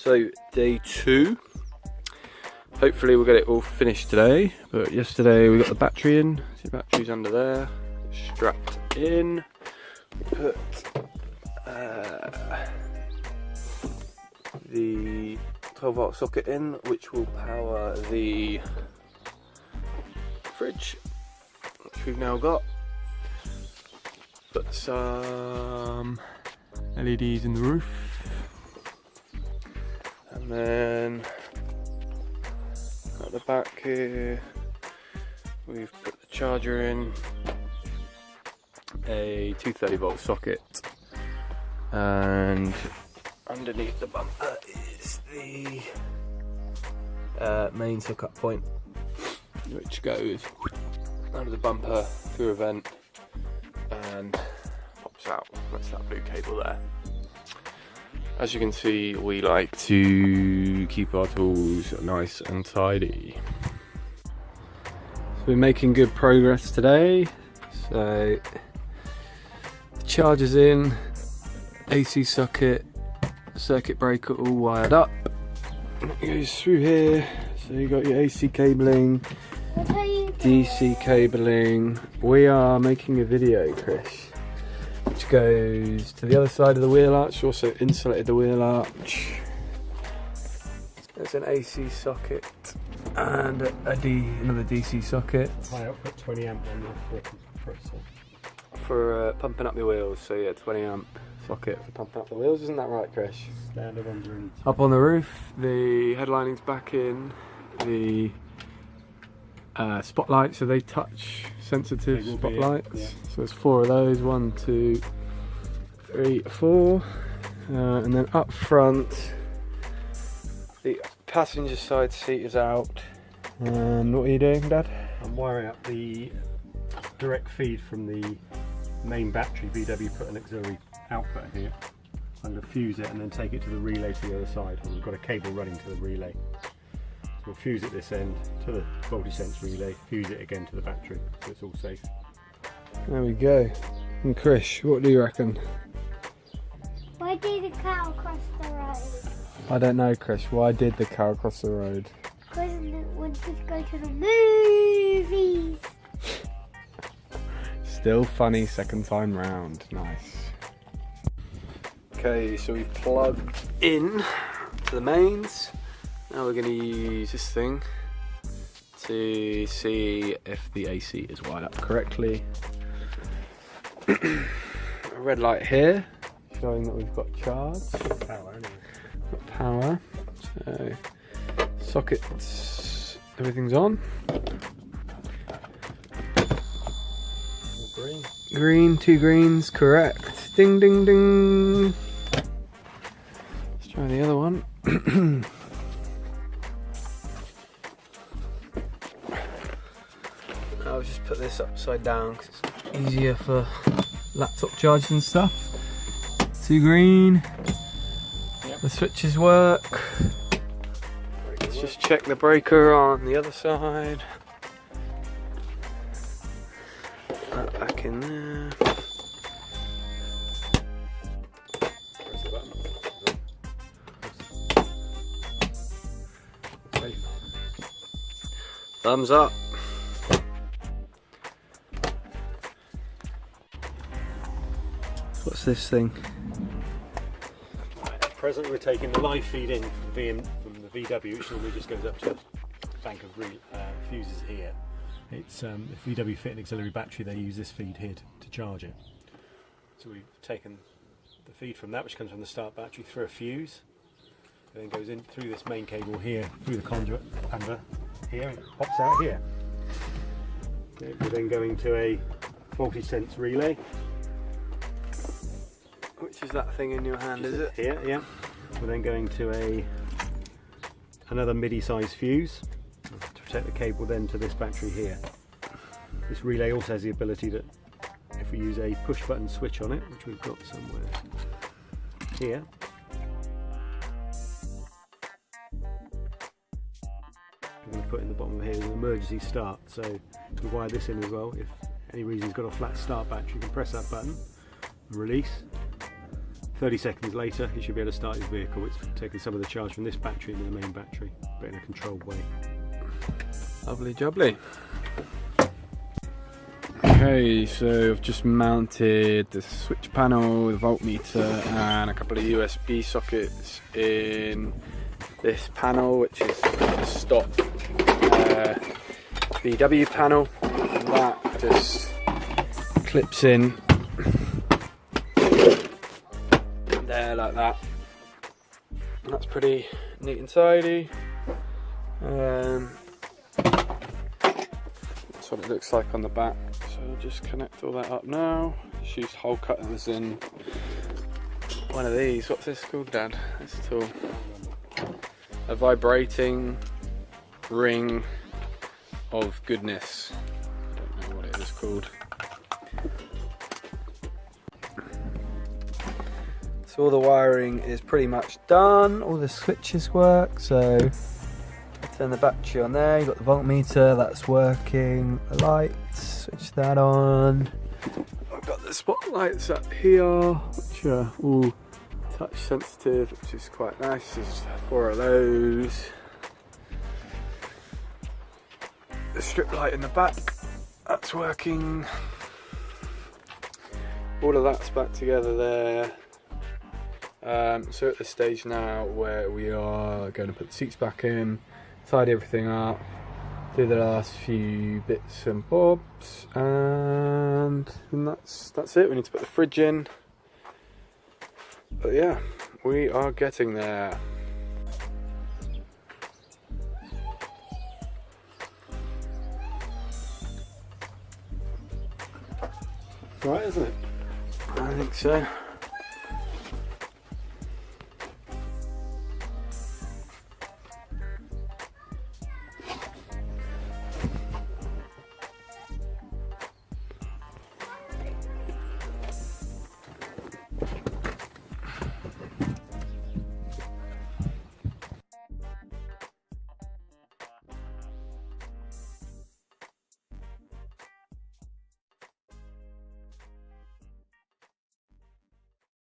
So day 2. Hopefully we'll get it all finished today, but yesterday we got the battery in. See, the battery's under there, strapped in. Put the 12-volt socket in, which will power the fridge, which we've now got. Put some LEDs in the roof, and then at the back here we've put the charger in, a 230-volt socket, and underneath the bumper is the main suck-up point, which goes under the bumper through a vent and pops out. That's that blue cable there. As you can see, we like to keep our tools nice and tidy. So we're making good progress today. So the charger's in, AC socket, circuit breaker all wired up. It goes through here. So you got your AC cabling, DC cabling. We are making a video, Chris, which goes to the other side of the wheel arch. Also insulated the wheel arch. There's an AC socket and another DC socket. High output 20 amp on the compressor. For pumping up the wheels, so yeah, 20 amp socket for pumping up the wheels, isn't that right, Chris? Standard on the roof. Up on the roof, the headlining's back in, the spotlights, so they touch sensitive spotlights. Yeah. So there's 4 of those, 1, 2, 3, 4, and then up front, the passenger side seat is out. And what are you doing, Dad? I'm wiring up the direct feed from the main battery. VW put an auxiliary output here. I'm going to fuse it and then take it to the relay to the other side. And we've got a cable running to the relay. So we'll fuse it this end to the voltage sense relay, fuse it again to the battery, so it's all safe. There we go. And Chris, what do you reckon? Why did the cow cross the road? I don't know, Chris. Why did the cow cross the road? Because it wanted to go to the movies. Still funny second time round. Nice. Okay, so we've plugged in to the mains. Now we're going to use this thing to see if the AC is wired up correctly. A red light here showing that we've got charge. Power anyway. Got power. So sockets, everything's on. Green. Green, 2 greens, correct. Ding, ding, ding. Let's try the other one. I'll just put this upside down because it's easier for laptop charge and stuff. 2 green. Yep. The switches work. Let's just check the breaker on the other side. That back in there. Press the button. Thumbs up. What's this thing? At present we're taking the live feed in from the VW, which normally just goes up to a bank of fuses here. It's if VW fit an auxiliary battery, they use this feed here to charge it. So we've taken the feed from that, which comes from the start battery, through a fuse, and then goes in through this main cable here, through the conduit under here, and pops out here. Okay, we're then going to a voltage sense relay. Which is that thing in your hand, is it? Here, yeah. We're then going to another MIDI size fuse to protect the cable then to this battery here. This relay also has the ability that if we use a push button switch on it, which we've got somewhere here, we're going to put in the bottom of here is an emergency start. So we wire this in as well. If any reason it's got a flat start battery, you can press that button and release. 30 seconds later, he should be able to start his vehicle. It's taking some of the charge from this battery into the main battery, but in a controlled way. Lovely jubbly. Okay, so I've just mounted the switch panel, the voltmeter, and a couple of USB sockets in this panel, which is the stock VW panel. And that just clips in there like that. And that's pretty neat and tidy. That's what it looks like on the back. So I'll just connect all that up now. Just use hole cutters in one of these. What's this called, Dad? This tool. A vibrating ring of goodness. I don't know what it is called. So all the wiring is pretty much done. All the switches work. So turn the battery on there. You've got the voltmeter, that's working. The lights, switch that on. I've got the spotlights up here, which are all touch sensitive, which is quite nice. There's 4 of those. The strip light in the back, that's working. All of that's back together there. So at the stage now where we are going to put the seats back in, tidy everything up, do the last few bits and bobs, and that's it. We need to put the fridge in. But yeah, we are getting there. Right, isn't it? I think so.